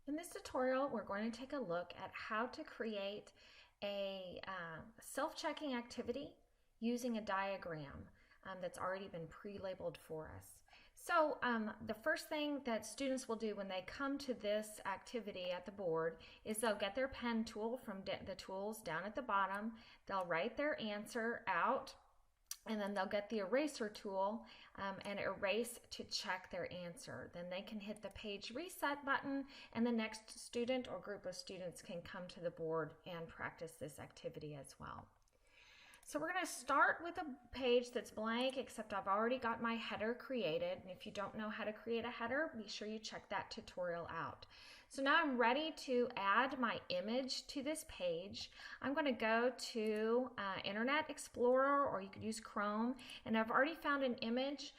In this tutorial, we're going to take a look at how to create a self-checking activity using a diagram that's already been pre-labeled for us. So the first thing that students will do when they come to this activity at the board is they'll get their pen tool from the tools down at the bottom. They'll write their answer out, and then they'll get the eraser tool and erase to check their answer. Then they can hit the page reset button, and the next student or group of students can come to the board and practice this activity as well. So we're going to start with a page that's blank, except I've already got my header created. And if you don't know how to create a header, be sure you check that tutorial out. So now I'm ready to add my image to this page. I'm going to go to Internet Explorer, or you could use Chrome, and I've already found an image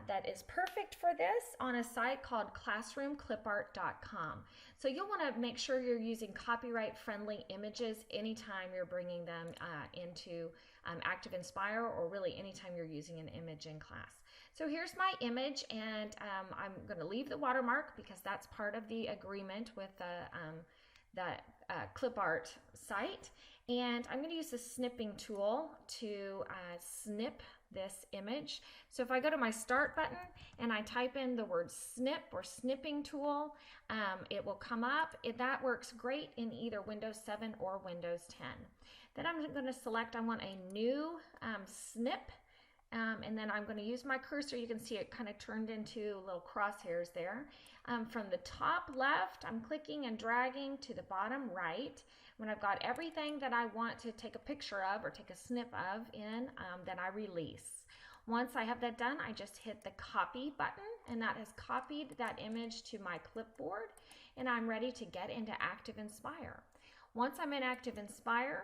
that is perfect for this on a site called classroomclipart.com. So you'll want to make sure you're using copyright-friendly images anytime you're bringing them into ActivInspire, or really anytime you're using an image in class. So here's my image, and I'm going to leave the watermark because that's part of the agreement with the ClipArt site. And I'm going to use the snipping tool to snip this image. So if I go to my start button and I type in the word snip or snipping tool, it will come up. That works great in either Windows 7 or Windows 10. Then I'm going to select, I want a new snip. And then I'm going to use my cursor. You can see it kind of turned into little crosshairs there. From the top left, I'm clicking and dragging to the bottom right. When I've got everything that I want to take a picture of or take a snip of in, then I release. Once I have that done, I just hit the copy button, and that has copied that image to my clipboard, and I'm ready to get into ActivInspire. Once I'm in ActivInspire,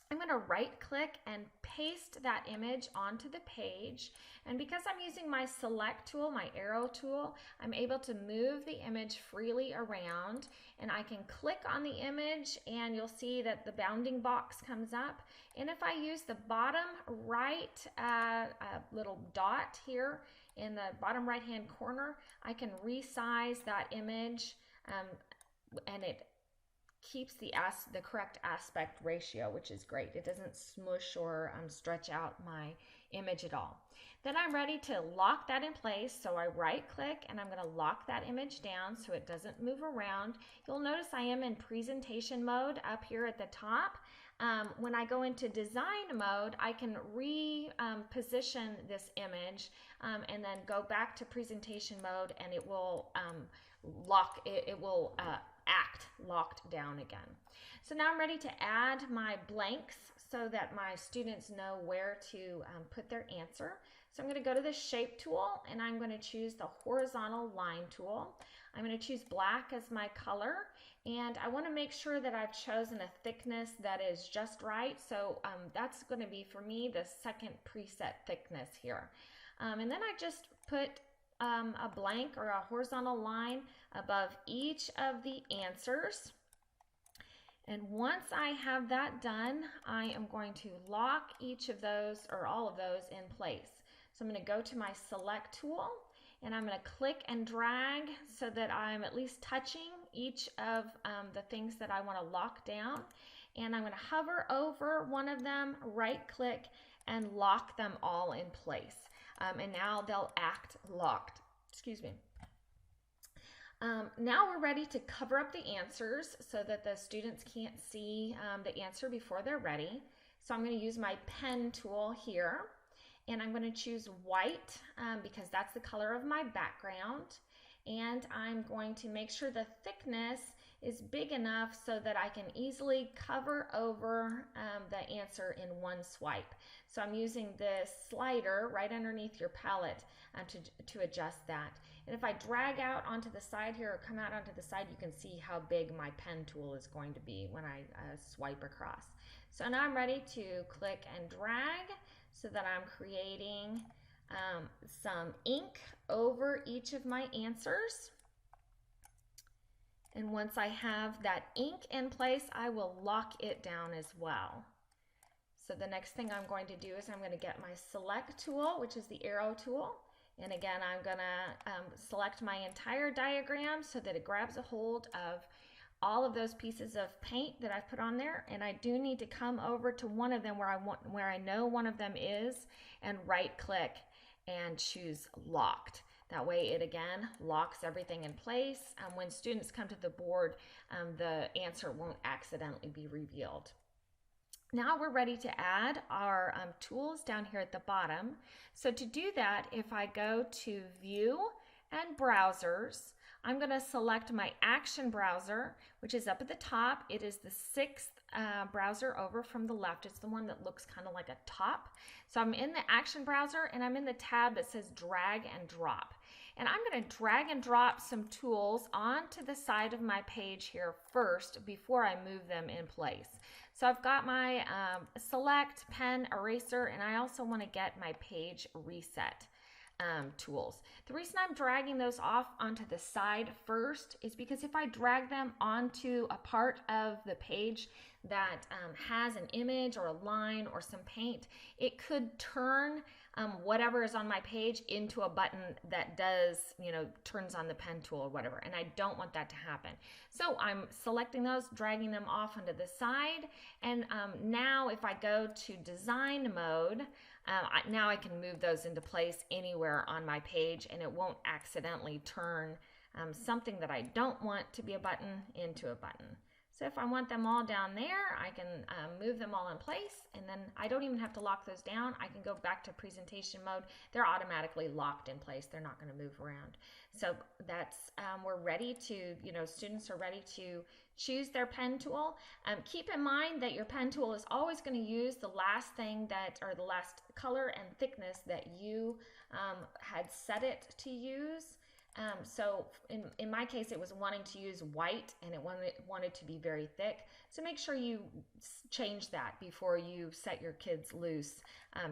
I'm going to right click and paste that image onto the page, and because I'm using my select tool, my arrow tool, I'm able to move the image freely around, and I can click on the image and you'll see that the bounding box comes up, and if I use the bottom right little dot here in the bottom right hand corner, I can resize that image and it keeps the correct aspect ratio, which is great. It doesn't smush or stretch out my image at all. Then I'm ready to lock that in place, so I right click and I'm going to lock that image down so it doesn't move around. You'll notice I am in presentation mode up here at the top. When I go into design mode, I can reposition this image and then go back to presentation mode, and it will act locked down again. So now I'm ready to add my blanks so that my students know where to put their answer. So I'm going to go to the shape tool, and I'm going to choose the horizontal line tool. I'm going to choose black as my color, and I want to make sure that I've chosen a thickness that is just right. So that's going to be, for me, the second preset thickness here. And then I just put a blank or a horizontal line above each of the answers. And once I have that done, I am going to lock each of those or all of those in place. So I'm going to go to my select tool, and I'm going to click and drag so that I'm at least touching each of the things that I want to lock down. And I'm going to hover over one of them, right click, and lock them all in place. And now they'll act locked. Excuse me. Now we're ready to cover up the answers so that the students can't see the answer before they're ready. So I'm going to use my pen tool here, and I'm going to choose white because that's the color of my background. And I'm going to make sure the thickness is big enough so that I can easily cover over the answer in one swipe. So I'm using the slider right underneath your palette to adjust that. And if I drag out onto the side here or come out onto the side, you can see how big my pen tool is going to be when I swipe across. So now I'm ready to click and drag so that I'm creating some ink over each of my answers. And once I have that ink in place, I will lock it down as well. So the next thing I'm going to do is I'm going to get my select tool, which is the arrow tool, And again, I'm gonna select my entire diagram so that it grabs a hold of all of those pieces of paint that I've put on there, and I do need to come over to one of them where I know one of them is, and right click and choose locked. That way it again locks everything in place. When students come to the board, the answer won't accidentally be revealed. Now we're ready to add our tools down here at the bottom. So to do that, if I go to View and Browsers, I'm going to select my Action browser, which is up at the top. It is the sixth browser over from the left. It's the one that looks kind of like a top. So I'm in the Action browser, and I'm in the tab that says Drag and Drop. And I'm going to drag and drop some tools onto the side of my page here first before I move them in place. So I've got my Select, Pen, Eraser, and I also want to get my Page Reset tools. The reason I'm dragging those off onto the side first is because if I drag them onto a part of the page that has an image or a line or some paint, it could turn whatever is on my page into a button that does, turns on the pen tool or whatever, and I don't want that to happen. So I'm selecting those, dragging them off onto the side, and now if I go to design mode, now I can move those into place anywhere on my page, and it won't accidentally turn something that I don't want to be a button into a button. So if I want them all down there, I can move them all in place, and then I don't even have to lock those down. I can go back to presentation mode. They're automatically locked in place. They're not going to move around. So that's, we're ready to, students are ready to choose their pen tool. Keep in mind that your pen tool is always going to use the last thing or the last color and thickness that you had set it to use. So in my case, it was wanting to use white, and it wanted to be very thick. So make sure you change that before you set your kids loose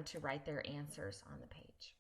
to write their answers on the page.